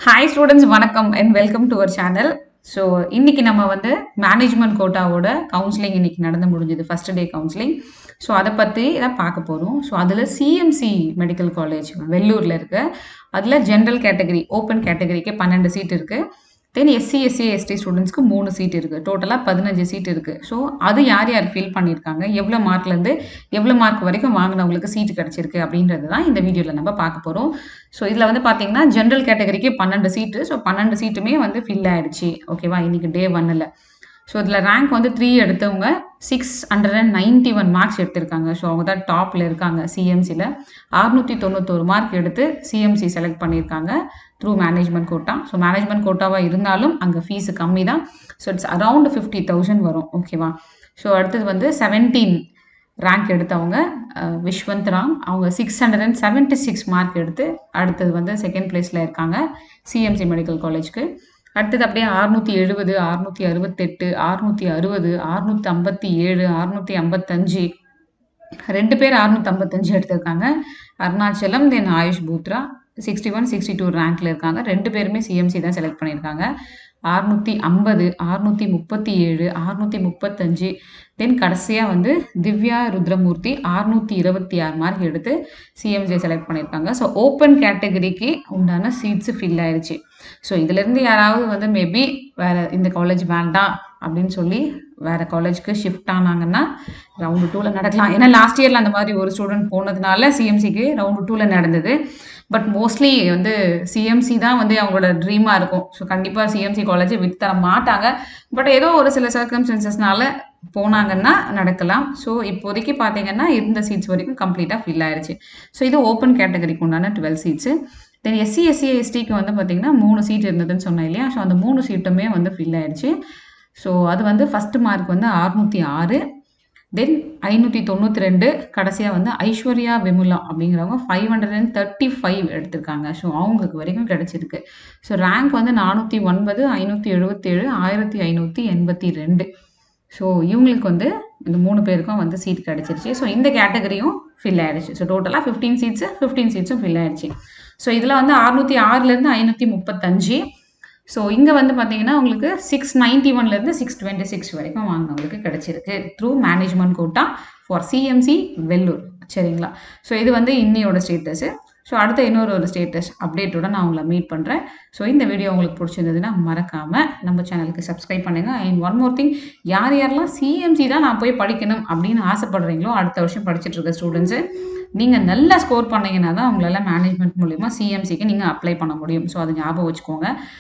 Hi students, வணக்கம் and welcome to our channel. So, இன்னைக்கு நம்ம வந்து மேனேஜ்மெண்ட் கோட்டாவோட கவுன்சிலிங் இன்னைக்கு நடந்து முடிஞ்சது ஃபர்ஸ்ட் டே கவுன்சிலிங். ஸோ அதை பற்றி தான் பார்க்க போகிறோம். ஸோ அதில் சிஎம்சி மெடிக்கல் காலேஜ் வெள்ளூரில் இருக்கு. அதில் ஜென்ரல் கேட்டகரி ஓப்பன் கேட்டகரிக்கு 12 சீட் இருக்குது. தென் எஸ்சி எஸ்டி ஸ்டூடெண்ட்ஸ்க்கு 3 சீட் இருக்குது. டோட்டலாக 15 சீட் இருக்குது. ஸோ அது யார் யார் ஃபில் பண்ணியிருக்காங்க, எவ்வளோ மார்க்லேருந்து எவ்வளோ மார்க் வரைக்கும் வாங்கினவங்களுக்கு சீட் கிடச்சிருக்கு அப்படின்றது தான் இந்த வீடியோவில் நம்ம பார்க்க போகிறோம். ஸோ இதில் வந்து பார்த்தீங்கன்னா ஜென்ரல் கேட்டகரிக்கு 12 சீட்டு. ஸோ 12 சீட்டுமே வந்து ஃபில் ஆகிடுச்சு. ஓகேவா, இன்றைக்கி டே 1ல். ஸோ இதில் ரேங்க் வந்து 3 எடுத்தவங்க 691 மார்க்ஸ் எடுத்திருக்காங்க. ஸோ அவங்க தான் டாப்பில் இருக்காங்க. சிஎம்சியில் 691 மார்க் எடுத்து சிஎம்சி செலக்ட் பண்ணியிருக்காங்க through management quota. So management கோட்டாவாக இருந்தாலும் அங்கே ஃபீஸு கம்மி தான். ஸோ இட்ஸ் அரவுண்ட் 50,000 வரும். ஓகேவா. ஸோ அடுத்தது வந்து 17 ரேங்க் எடுத்தவங்க விஷ்வந்த் ராம். அவங்க 676 மார்க் எடுத்து அடுத்தது வந்து செகண்ட் பிளேஸில் இருக்காங்க சிஎம்சி மெடிக்கல் காலேஜ்க்கு. அடுத்தது அப்படியே 670, 668, 660, 657, 655 2 பேர் 655 எடுத்திருக்காங்க. அருணாச்சலம் தென் ஆயுஷ் பூத்ரா 61, 62 ரேங்க்ல இருக்காங்க. 2 பேருமே சிஎம்சி தான் செலக்ட் பண்ணியிருக்காங்க. 650, 637, 635 தென் கடைசியாக வந்து திவ்யா ருத்ரமூர்த்தி 626 மார்க் எடுத்து சிஎம்சி செலக்ட் பண்ணியிருக்காங்க. ஸோ ஓப்பன் கேட்டகரிக்கு உண்டான சீட்ஸு ஃபில் ஆயிடுச்சு. ஸோ இதுலேருந்து யாராவது வந்து மேபி வேறு இந்த காலேஜ் வேண்டாம் அப்படின்னு சொல்லி வேறு காலேஜ்க்கு ஷிஃப்ட் ஆனாங்கன்னா ரவுண்டு 2ல் நடக்கலாம். ஏன்னா லாஸ்ட் இயரில் அந்த மாதிரி ஒரு ஸ்டூடெண்ட் போனதுனால சிஎம்சிக்கு ரவுண்டு 2ல் நடந்தது. பட் மோஸ்ட்லி வந்து சிஎம்சி தான் வந்து அவங்களோட ட்ரீமாக இருக்கும். ஸோ கண்டிப்பாக சிஎம்சி காலேஜை விட்டு தர மாட்டாங்க. பட் ஏதோ ஒரு சில சர்க்கம்ஸ்டன்சஸ்னால போனாங்கன்னா நடக்கலாம். ஸோ இப்போதைக்கு பார்த்தீங்கன்னா இருந்த சீட்ஸ் வரைக்கும் கம்ப்ளீட்டாக ஃபில் ஆயிடுச்சு. ஸோ இது ஓப்பன் கேட்டகரிக்கு உண்டான 12 சீட்ஸு. தென் எஸ்சிக்கு வந்து பார்த்தீங்கன்னா 3 சீட் இருந்ததுன்னு சொன்னேன் இல்லையா. ஸோ அந்த 3 சீட்டுமே வந்து ஃபில் ஆயிடுச்சு. ஸோ அது வந்து ஃபஸ்ட்டு மார்க் வந்து 606, தென் 592, கடைசியாக வந்து ஐஸ்வர்யா விமுலா அப்படிங்கிறவங்க 535 எடுத்திருக்காங்க. ஸோ அவங்களுக்கு வரைக்கும் கிடச்சிருக்கு. ஸோ ரேங்க் வந்து 409, 577, 1582. ஸோ இவங்களுக்கு வந்து இந்த 3 பேருக்கும் வந்து சீட் கிடச்சிருச்சு. ஸோ இந்த கேட்டகரியும் ஃபில் ஆயிடுச்சு. ஸோ டோட்டலாக 15 சீட்ஸும் ஃபில் ஆயிடுச்சு. ஸோ இதில் வந்து 606லேருந்து 535. ஸோ இங்கே வந்து பார்த்தீங்கன்னா உங்களுக்கு 691லேருந்து 626 வரைக்கும் வாங்கினவங்களுக்கு கிடச்சிருக்கு through management quota for CMC Vellore. சரிங்களா. ஸோ இது வந்து இன்னையோட ஸ்டேட்டஸு. ஸோ அடுத்த இன்னொரு ஸ்டேட்டஸ் அப்டேட்டோட நான் உங்களை மீட் பண்ணுறேன். ஸோ இந்த வீடியோ உங்களுக்கு பிடிச்சிருந்ததுன்னா மறக்காமல் நம்ம சேனலுக்கு சப்ஸ்கிரைப் பண்ணுங்கள். அண்ட் ஒன் மோர் திங், யாரெல்லாம் சிஎம்சி தான் நான் போய் படிக்கணும் அப்படின்னு ஆசைப்படுறீங்களோ அடுத்த வருஷம் படிச்சுட்டு இருக்க ஸ்டூடெண்ட்ஸு, நீங்கள் நல்லா ஸ்கோர் பண்ணீங்கன்னா தான் உங்களால் மேனேஜ்மெண்ட் மூலிமா சிஎம்சிக்கு நீங்கள் அப்ளை பண்ண முடியும். ஸோ அது ஞாபகம் வச்சுக்கோங்க.